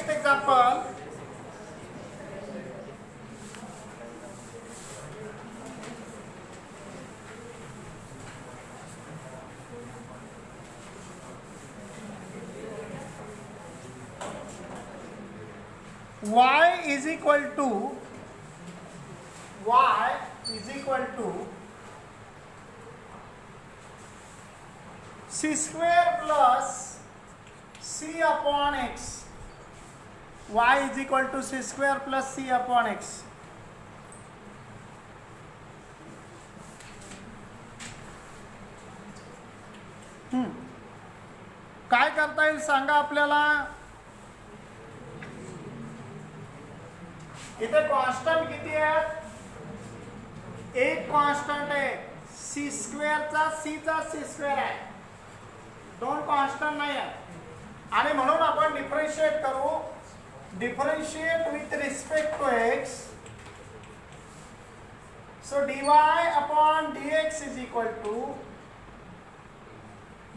Next example. Y is equal to c square plus c upon x. Y is equal to c square plus c upon x. काय करता येईल सांगा आपल्याला. इथे constant किती आहेत. एक कॉन्स्टंट आहे सी स्क्वेअरचा सीचा सी स्क्वेअर आहे. दोन कॉन्स्टंट नाही आहेत आणि म्हणून आपण डिफरन्शिएट करू. Differentiate with respect to X. So dy upon dx is equal to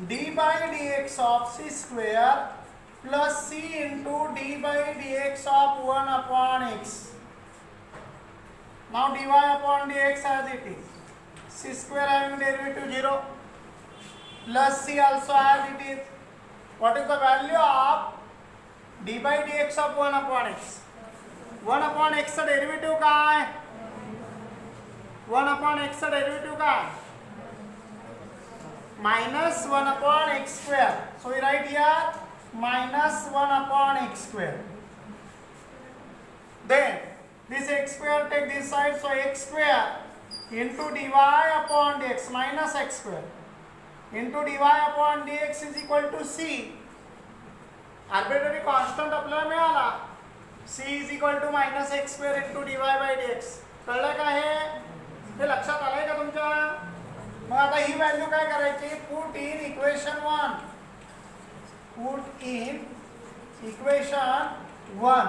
d by dx of c square plus c into d by dx of 1 upon x. Now dy upon dx as it is. C square having derivative 0 plus c also as it is. What is the value of d by dx of 1 upon x? 1 upon x चा derivative काय. 1 upon x चा derivative काय. minus 1 upon x square. So we write here minus 1 upon x square. Then this x square take this side, so x square into dy upon dx minus x square into dy upon dx is equal to c. Arbitrary constant आपल्याला मिळाला. c is equal to minus x square into dy by dx. कळलं का हे लक्षात आलंय का तुमच्या. मग आता ही value काय करायची. Put in equation 1. Put in equation 1.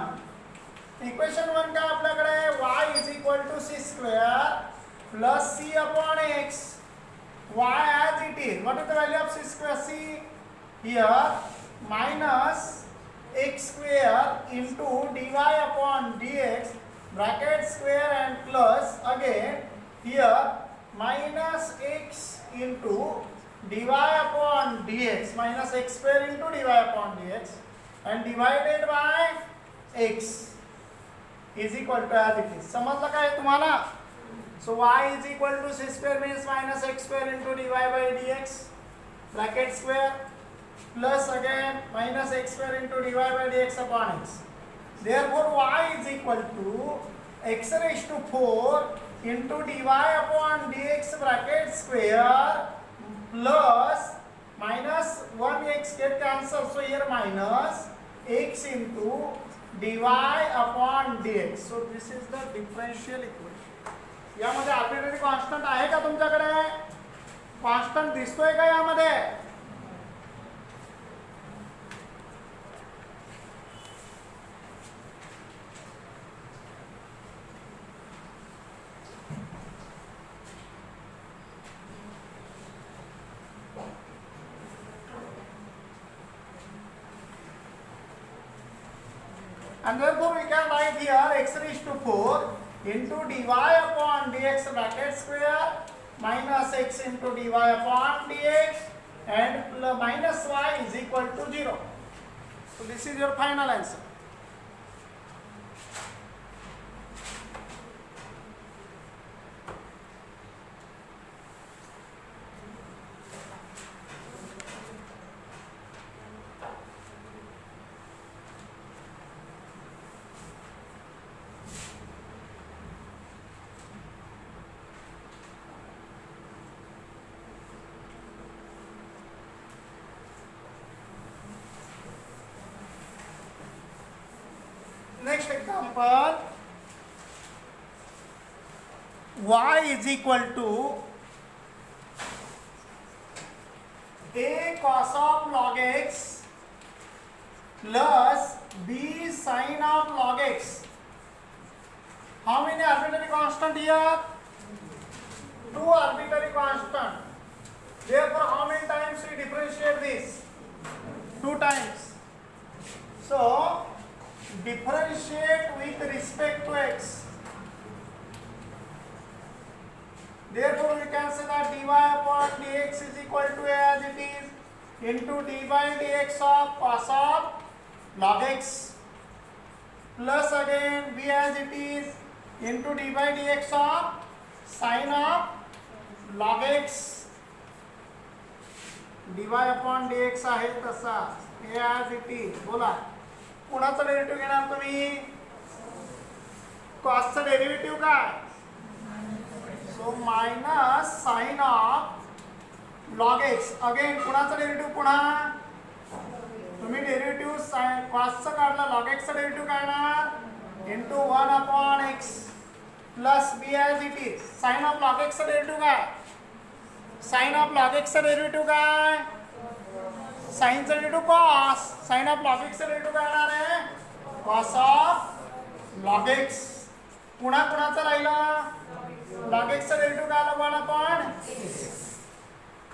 Equation 1 काय आपल्याकडे y is equal to C square plus C upon X. y as it is. What is the value of c square? c here minus x square into dy upon dx bracket square and plus again here minus x into dy upon dx minus x square into dy upon dx and divided by x is equal to as it is. समजलं काय तुम्हाला. So y is equal to c square means minus x square into dy by dx bracket square plus again minus x square into dy by dx upon x. Therefore y is equal to x raised to 4 into dy upon dx bracket square plus minus 1x get cancelled, so here minus x into dy upon dx. So this is the differential equation. यामध्ये arbitrary constant आहे का तुमच्याकडे. Constant दिसतोय का यामध्ये. And therefore we can write here x raised to 4 into dy upon dx bracket square minus x into dy upon dx and minus y is equal to 0. So this is your final answer. Next example, y is equal to a cos of log x plus b sin of log x. How many arbitrary constant here? 2 arbitrary constant. Therefore, how many times we differentiate this? 2 times. So differentiate with respect to x. Therefore, we can say that dy upon dx is equal to as it is into d by dx of cos of log x plus again b as it is into d by dx of sin of log x. dy upon dx आहे तसा as it is. बोला कोणाचं derivative घेणार तुम्ही? कॉसचं derivative काय? So minus sine of log x. Again कुणाचं derivative? पुन्हा तुम्ही डेरिव्हेटिव्ह कॉसचं काढलं, लॉग एक्सचं डेरिव्हेटिव्ह काढणार into 1 upon x plus b as it is. Sine of log एक्सचं डेरिव्हेटिव्ह काय? साइन ऑफ लॉग एक्सचं डेरिव्हेटिव्ह काय? साइनचं derivative cos. Sine of log एक्सचं डेरिव्हेटिव्ह काय येणार आहे? Cos of log x. पुन्हा कुणाचं राहिलं? लॉग एक्सचा डेरिव्हेटिव्ह काय आला? 1 अपॉन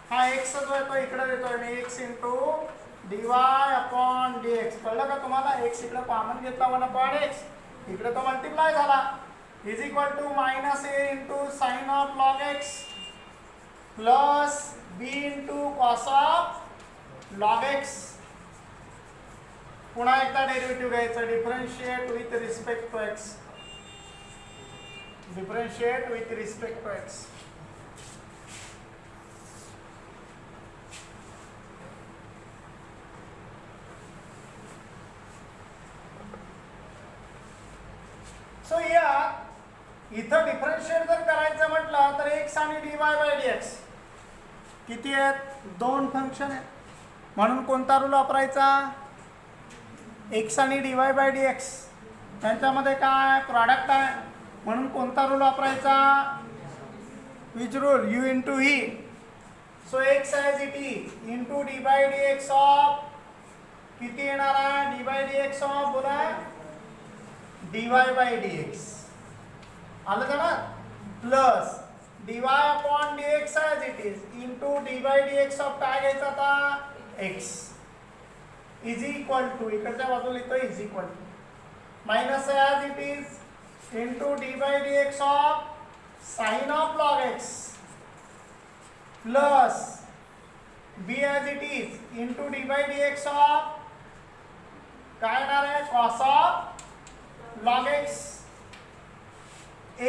हा एक्स जो आहे तो इकडे देतोय मी x into dy upon dx. कळलं का तुम्हाला? एक्स इकडे कॉमन घेतला 1 अपॉन एक्स, इकडे तो मल्टिप्लाय झाला is equal to minus A into sine of log X plus B into cos of log x. पुन्हा एकदा डेरिव्हेटिव्ह घ्यायचं, differentiate with respect to X. Differentiate with respect to x. So here इथं differentiate जर करायचं म्हटलं तर x आणि dy by dx किती आहेत? 2 फंक्शन आहेत. म्हणून कोणता रूल वापरायचा? x आणि dy by dx त्यांच्यामध्ये काय प्रॉडक्ट आहे, म्हणून कोणता रूल वापरायचा? Which rule? u into v. So x as it is into d by d x of किती येणार आहे? D by d x of बोला d y by d x. आलं का ना? Plus d y upon d x as it is into d by d x of काय घ्यायचं आता? एक्स इज इक्वल टू, इकडच्या बाजूला लिहितो is equal to minus as it is into d by dx of sin of log x plus b as it is into d by dx of काय येणार आहे? cos of log x.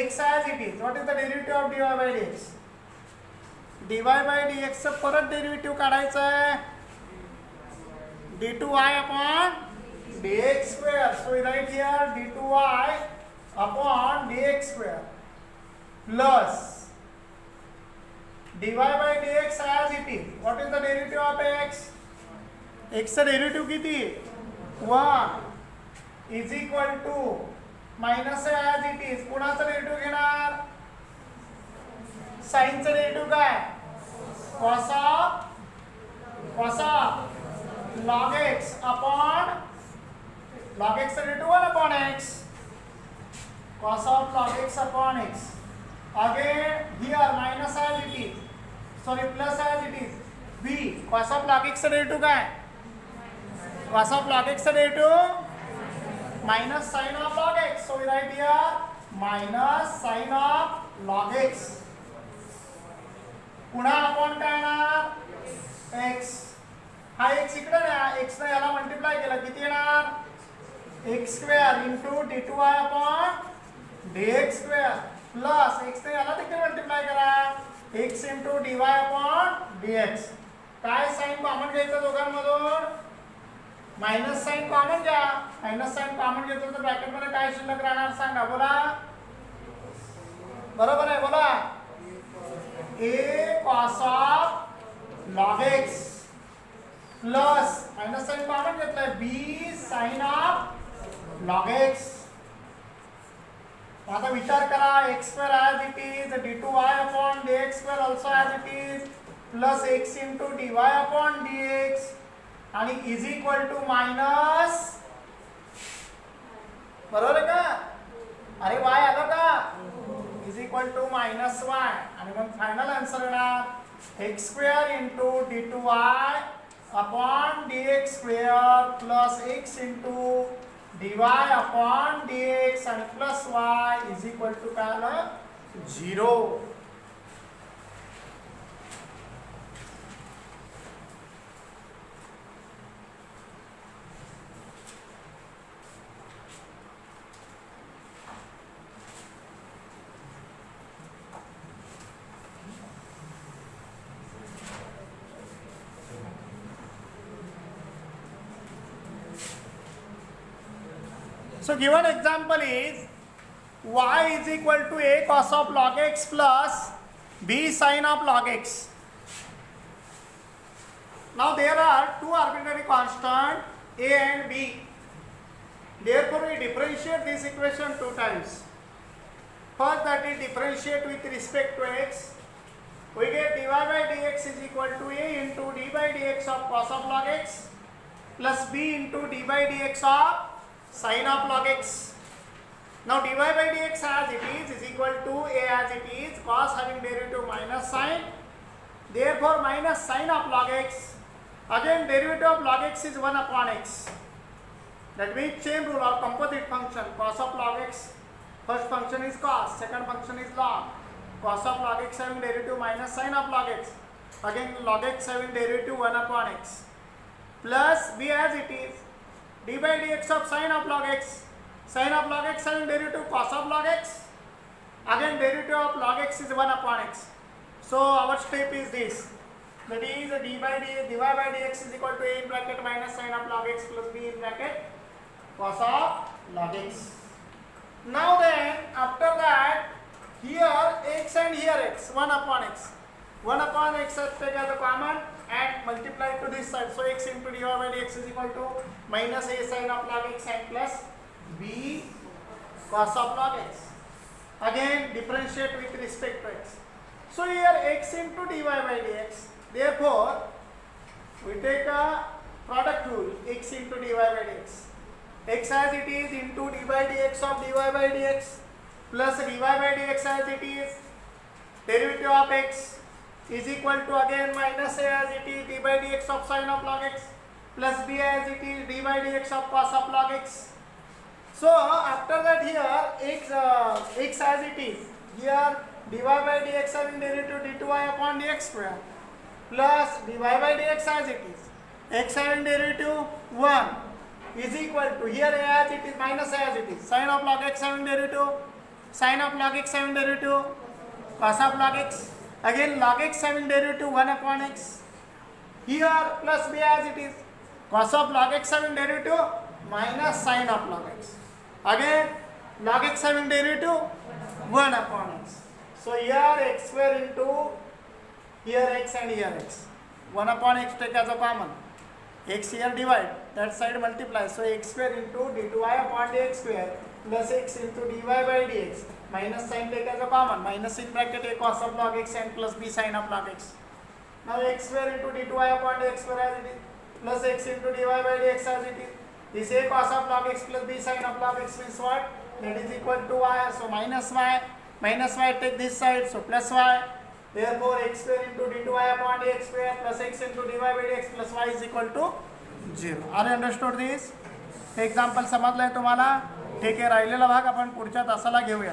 x as it is. What is the derivative of dy by dx? dy by dx चं परत derivative काढायचं आहे d2y upon dx square. So right here d2y upon dx square plus dy by dx as it is. What is the derivative of x? x चा derivative किती? 1 is equal to minus as it is. कुणाचं derivative घेणार? साइनचं derivative काय? cos of log x upon log x चा derivative 1 upon x. Cos of log x upon x. Again here minus as it is, sorry plus as it is. b cos of log x चा derivative काय? cos of log x चा derivative minus sin of log x. So we write here minus sin of log x. पुन्हा upon काय येणार? x. हा x इकडे द्या, x ने याला मल्टिप्लाय केला किती येणार? x square into d2y upon dx square plus x ने याला देखील मल्टिप्लाय करा x into dy upon dx. काय साइन कॉमन घ्यायचं दोघांमधून? मायनस साइन कॉमन घ्या. मायनस साइन कॉमन घेतलं तर ब्रॅकेट मध्ये काय शिल्लक राहणार सांगा? बोला. बरोबर आहे, बोला. a cos of log x plus minus sine common घेतलंय b sin of log x. आता विचार करा x square as it is d2y upon dx square also as it is plus x into dy upon dx आणि is equal to minus, बरोबर आहे का? अरे y आलं का? is equal to minus y आणि मग फायनल आन्सर येणार x square into d2y upon dx square plus x into dy upon dx आणि plus y is equal to काय आलं 0. So given example is y is equal to a cos of log x plus b sin of log x. Now there are two arbitrary constants a and b. Therefore we differentiate this equation two times. First, that is differentiate with respect to x. We get dy by dx is equal to a into d by dx of cos of log x plus b into d by dx of sin of log x. Now dy by dx as it is equal to a as it is, cos having derivative minus sin, therefore minus sin of log x. Again derivative of log x is 1 upon x. That means chain rule or composite function, cos of log x. First function is cos, second function is log. Cos of log x having derivative minus sin of log x. Again log x having derivative 1 upon x. Plus b as it is, d by dx of sin of log x. Sin of log x having derivative cos of log x. Again derivative of log x is 1 upon x. So our step is this. That is dy by dx is equal to a in bracket minus sin of log x plus b in bracket cos of log x. Now then after that here x and here x 1 upon x. 1 upon x is take as a common and multiply to this side. So x into dy by dx is equal to minus a sin of log x and plus b cos of log x. Again differentiate with respect to x. So here x into dy by dx. Therefore we take a product rule x into dy by dx. X as it is into d by dx of dy by dx plus dy by dx as it is, derivative of x is equal to again minus a as it is d by dx of sin of log x plus b as it is d by dx of cos of log x. So after that here x as it is, here dy by dx having derivative d2y upon dx square plus dy by dx as it is, x having derivative 1 is equal to here a as it is minus a as it is, sin of log x having derivative, sin of log x having derivative cos of log x, again log x having derivative 1 upon x, here plus b as it is, cos of log x having derivative minus sin of log x, again log x having derivative 1 upon x. So here x square into here x and here x, 1 upon x take as a common, x here divide, that side multiply, so x square into d2y upon dx square plus x into dy by dx minus sin take as a common, minus in bracket a cos of log x and plus b sin of log x. Now x square into d2y upon dx square as it is plus x into dy by dx as it is. This a cos of log x plus b sin of log x means what? That is equal to y, so minus y take this side, so plus y. Therefore x square into d2y upon dx square plus x into dy by dx plus y is equal to 0. Are you understood this? Example समजलंय तुम्हाला? ठीक आहे, राहिलेला भाग आपण पुढच्या तासाला घेऊया.